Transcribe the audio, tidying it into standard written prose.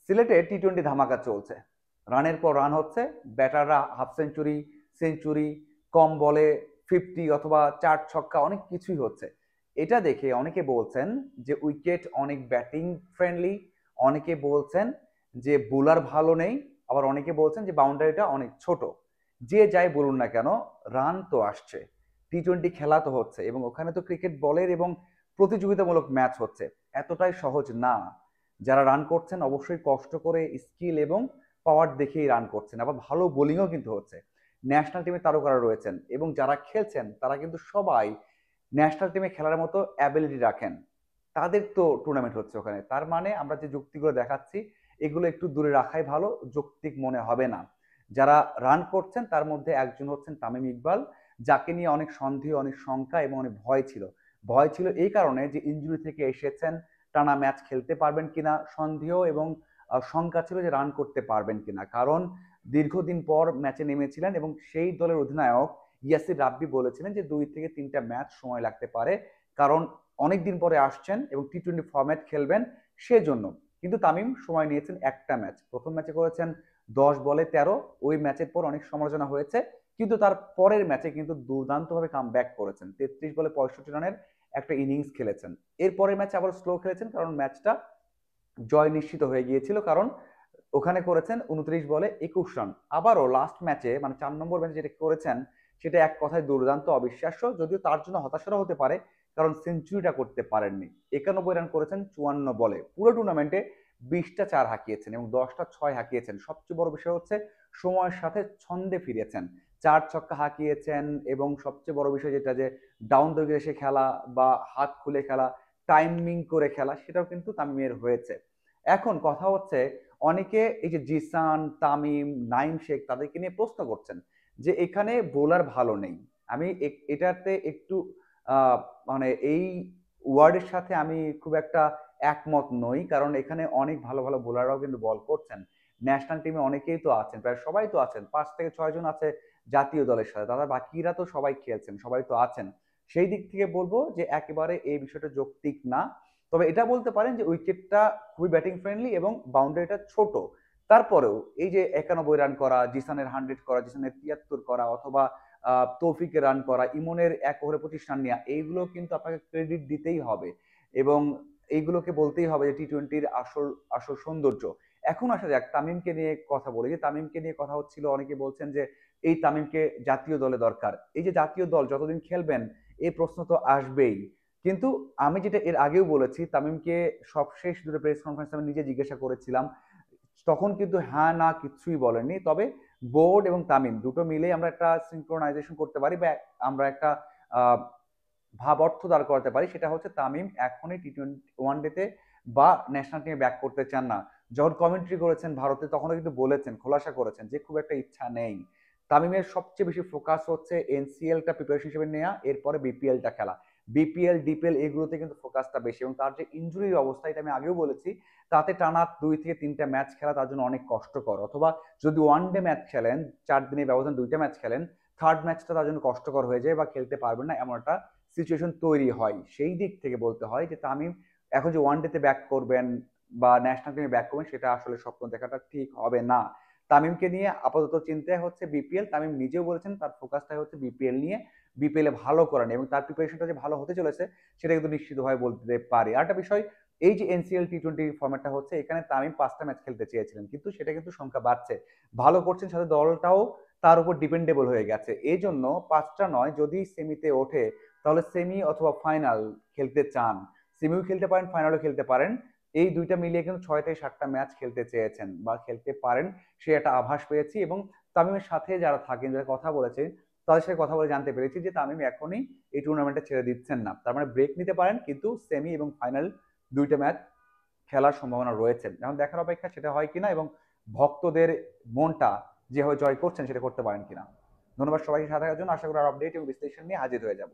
সিলেটে টি-20 ধামাকা চলছে। রানের পর রান হচ্ছে, ব্যাটাররা হাফ সেঞ্চুরি, সেঞ্চুরি, কম বলে 50 অথবা 4 ছক্কা অনেক কিছুই হচ্ছে। এটা দেখে অনেকে বলছেন যে উইকেট অনেক ব্যাটিং ফ্রেন্ডলি, অনেকে বলছেন যে বোলার ভালো নেই, আবার অনেকে বলছেন যে বাউন্ডারিটা অনেক ছোট। যে যাই বলুন না কেন, রান তো আসছে, টি-20 খেলা তো হচ্ছে এবং ওখানে তো ক্রিকেট বলের এবং প্রতিযোগিতামূলক ম্যাচ হচ্ছে। এতটাই সহজ না। যারা রান করছেন অবশ্যই কষ্ট করে, স্কিল এবং পাওয়ার দেখেই রান করছেন, আবার ভালো বোলিংও কিন্তু হচ্ছে। ন্যাশনাল টিমে তারকারা রয়েছেন এবং যারা খেলছেন তারা কিন্তু সবাই ন্যাশনাল টিমে খেলার মতো অ্যাবিলিটি রাখেন। তাদের তো টুর্নামেন্ট হচ্ছে ওখানে, তার মানে আমরা যে যুক্তিগুলো দেখাচ্ছি এগুলো একটু দূরে রাখাই ভালো, যৌক্তিক মনে হবে না। যারা রান করছেন তার মধ্যে একজন হচ্ছেন তামিম ইকবাল, যাকে নিয়ে অনেক সন্দেহ, অনেক শঙ্কা এবং অনেক ভয় ছিল। ভয় ছিল এই কারণে যে ইনজুরি থেকে এসেছেন, টানা ম্যাচ খেলতে পারবেন কিনা সন্দেহ, এবং শঙ্কা ছিল যে রান করতে পারবেন কিনা, কারণ দীর্ঘদিন পর ম্যাচে নেমেছিলেন এবং সেই দলের অধিনায়ক ইয়াসির রাব্বি বলেছিলেন যে 2 থেকে 3টা ম্যাচ সময় লাগতে পারে, কারণ অনেকদিন পরে আসছেন এবং টি-20 ফরম্যাট খেলবেন সেজন্য। কিন্তু তামিম সময় নিয়েছেন একটা ম্যাচ, প্রথম ম্যাচে করেছেন 10 বলে 13, ওই ম্যাচের পর অনেক সমালোচনা হয়েছে, কিন্তু তার পরের ম্যাচে কিন্তু দুর্দান্তভাবে কাম ব্যাক করেছেন, 33 বলে 65 রানের একটা ইনিংস খেলেছেন। এরপরের ম্যাচে আবার স্লো খেলেছেন কারণ ম্যাচটা জয় নিশ্চিত হয়ে গিয়েছিল, কারণ ওখানে করেছেন 29 বলে 21 রান। আবারও লাস্ট ম্যাচে মানে 4 নম্বর ম্যাচে যেটা করেছেন সেটা এক কথায় দুর্দান্ত, অবিশ্বাস্য, যদিও তার জন্য হতাশারও হতে পারে কারণ সেঞ্চুরিটা করতে পারেননি। 91 রান করেছেন 54 বলে, পুরো টুর্নামেন্টে 20টা 4 হাঁকিয়েছেন এবং 10টা 6 হাঁকিয়েছেন। সবচেয়ে বড় বিষয় হচ্ছে সময়ের সাথে ছন্দে ফিরেছেন, 4 ছক্কা হাঁকিয়েছেন এবং সবচেয়ে বড় বিষয় যেটা যে ডাউন দ্য এসে খেলা বা হাত খুলে খেলা, টাইমিং করে খেলা, সেটাও কিন্তু তামিমের হয়েছে। এখন কথা হচ্ছে অনেকে এই যে জিসান, তামিম, নাইম শেখ তাদেরকে নিয়ে প্রশ্ন করছেন যে এখানে বোলার ভালো নেই। আমি এটাতে একটু আহ, মানে এই ওয়ার্ডের সাথে আমি খুব একটা একমত নই, কারণ এখানে অনেক ভালো ভালো বোলাররাও কিন্তু বল করছেন। ন্যাশনাল টিমে অনেকেই তো আছেন, প্রায় সবাই তো আছেন, 5 থেকে 6 জন আছে জাতীয় দলের সাথে, তারা বাকিরা তো সবাই খেলছেন, সবাই তো আছেন। সেই দিক থেকে বলবো যে একেবারে এই বিষয়টা যৌক্তিক না। তবে এটা বলতে পারেন যে উইকেটটা খুবই ব্যাটিং ফ্রেন্ডলি এবং বাউন্ডারিটা ছোট। তারপরেও এই যে 91 রান করা, জিসানের 100 করা, জিসানের 73 করা, অথবা তৌফিকের রান করা, ইমনের 1 ওভারে 25 রান নেওয়া, এইগুলো কিন্তু আপনাকে ক্রেডিট দিতেই হবে এবং এইগুলোকে বলতেই হবে যে টি-20-র আসল আসল সৌন্দর্য। এখন আসা যাক তামিমকে নিয়ে কথা বলি। যে তামিমকে নিয়ে কথা হচ্ছিল, অনেকে বলছেন যে এই তামিমকে জাতীয় দলে দরকার। এই যে জাতীয় দল যতদিন খেলবেন এই প্রশ্ন তো আসবেই, কিন্তু আমি যেটা এর আগেও বলেছি, তামিমকে সবশেষ দুটো প্রেস কনফারেন্স আমি নিজে জিজ্ঞাসা করেছিলাম, তখন কিন্তু হ্যাঁ না কিছুই বলেননি। তবে বোর্ড এবং তামিম দুটো মিলেই আমরা একটা সিনক্রোনাইজেশন করতে পারি বা আমরা একটা আহ, ভাব অর্থ দাঁড় করাতে পারি, সেটা হচ্ছে তামিম এখনই টি-20 ওয়ানডেতে বা ন্যাশনাল টিমে ব্যাক করতে চান না। যখন কমেন্ট্রি করেছেন ভারতে তখনও কিন্তু বলেছেন, খোলাসা করেছেন যে খুব একটা ইচ্ছা নেই। তামিমের সবচেয়ে বেশি ফোকাস হচ্ছে এনসিএলটা প্রিপারেশন হিসেবে নেওয়া, এরপরে বিপিএলটা খেলা। বিপিএল ডিপিএল এগুলোতে কিন্তু ফোকাসটা বেশি, এবং তার যে ইনজুরির অবস্থা এটা আমি আগেও বলেছি, তাতে টানা 2 থেকে 3টা ম্যাচ খেলা তার জন্য অনেক কষ্টকর, অথবা যদি ওয়ানডে ম্যাচ খেলেন, 4 দিনের ব্যবধান 2টা ম্যাচ খেলেন, থার্ড ম্যাচটা তার জন্য কষ্টকর হয়ে যায় বা খেলতে পারবেন না এমন একটা সিচুয়েশন তৈরি হয়। সেই দিক থেকে বলতে হয় যে তামিম এখন যে ওয়ানডেতে ব্যাক করবেন বা ন্যাশনাল টিমে ব্যাক করবেন সেটা আসলে স্বপ্ন দেখাটা ঠিক হবে না। তামিমকে নিয়ে আপাতত চিন্তায় হচ্ছে বিপিএল। তামিম নিজেও বলেছেন তার ফোকাসটা হচ্ছে বিপিএল নিয়ে, বিপিএল এ ভালো করেন এবং তার প্রিপারেশনটা যে ভালো হতে চলেছে সেটা কিন্তু নিশ্চিতভাবে বলতে পারি। আরেকটা বিষয়, এই যে এনসিএল টি-20 ফর্মেটটা হচ্ছে, এখানে তামিম 5টা ম্যাচ খেলতে চেয়েছিলেন, কিন্তু সেটা কিন্তু সংখ্যা বাড়ছে, ভালো করছেন, সাথে দলটাও তার উপর ডিপেন্ডেবল হয়ে গেছে। এই জন্য 5টা নয়, যদি সেমিতে ওঠে তাহলে সেমি অথবা ফাইনাল খেলতে চান, সেমিও খেলতে পারেন, ফাইনালও খেলতে পারেন। এই দুইটা মিলিয়ে কিন্তু 6 থেকে 7টা ম্যাচ খেলতে চেয়েছেন বা খেলতে পারেন, সে একটা আভাস পেয়েছি। এবং তামিমের সাথে যারা থাকেন, যারা কথা বলেছে, তাদের সাথে কথা বলে জানতে পেরেছি যে তামিম এখনই এই টুর্নামেন্টে ছেড়ে দিচ্ছেন না, তার মানে ব্রেক নিতে পারেন, কিন্তু সেমি এবং ফাইনাল 2টা ম্যাচ খেলার সম্ভাবনা রয়েছে। এখন দেখার অপেক্ষা সেটা হয় কিনা এবং ভক্তদের মনটা যেভাবে জয় করছেন সেটা করতে পারেন কিনা। ধন্যবাদ সবাইকে সাথে থাকার জন্য। আশা করি আর আপডেট এবং বিশ্লেষণ নিয়ে হাজির হয়ে যাব।